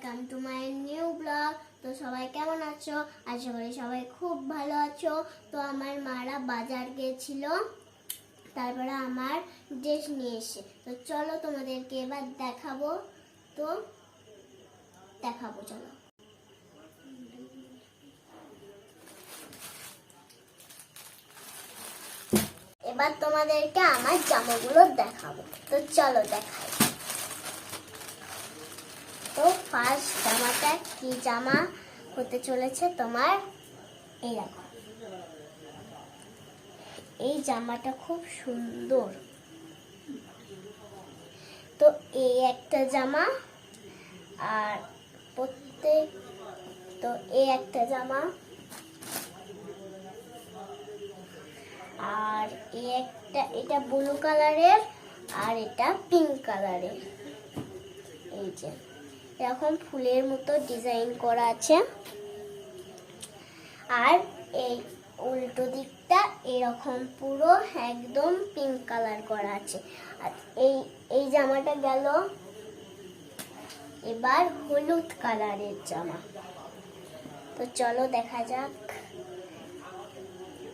Welcome to my new blog. তো সবাই কেমন আছো? আশা করি সবাই খুব ভালো আছো। তো আমার মারা বাজার গিয়েছিল, তারপরে আমার ড্রেস নিয়ে এসে, তো চলো তোমাদেরকে এবার দেখাবো। তো দেখাবো, চলো। এবার তোমাদেরকে আমার জামাগুলো দেখাবো, তো চলো দেখাই। তো ফার্স্ট জামাটা কি জামা হতে চলেছে তোমার, এই দেখো। এই জামাটা খুব সুন্দর। তো এই একটা জামা, আর তো এই একটা জামা, আর এই একটা, এটা ব্লু কালারের আর এটা পিঙ্ক কালারের। এই যে এরকম ফুলের মতো ডিজাইন করা আছে, আর এই উল্টো দিকটা এরকম পুরো একদম পিঙ্ক কালার করা আছে। আর এই জামাটা গেল। এবার হলুদ কালারের জামা, তো চলো দেখা যাক।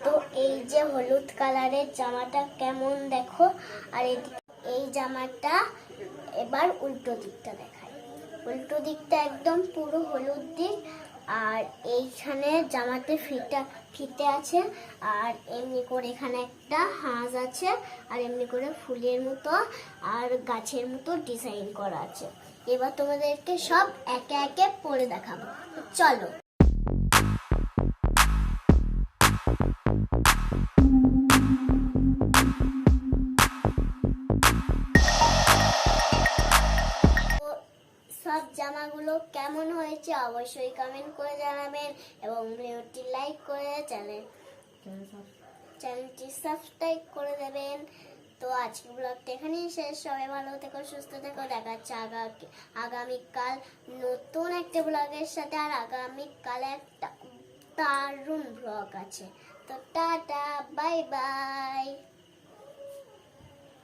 তো এই যে হলুদ কালারের জামাটা কেমন দেখো। আর এই জামাটা এবার উল্টো দিকটা দেখায়। উল্টো দিকটা একদম পুরো হলুদ দিক, আর এইখানে জামাতে ফিতে আছে, আর এমনি করে এখানে একটা হাঁস আছে, আর এমনি করে ফুলের মতো আর গাছের মতো ডিজাইন করা আছে। এবার তোমাদেরকে সব একে একে পরে দেখাবো, চলো। সব জামাগুলো কেমন হয়েছে অবশ্যই কমেন্ট করে জানাবেন, এবং ভিডিওটি লাইক করে চ্যানেলটি সাবস্ক্রাইব করে দেবেন। তো আজকের ব্লগটা এখানেই শেষ। সবাই ভালো থেকো, সুস্থ থেকো। দেখা যাচ্ছে আগামীকাল নতুন একটা ব্লগের সাথে। আর আগামীকাল একটা দারুণ ব্লগ আছে। তো টাটা, বাই বাই।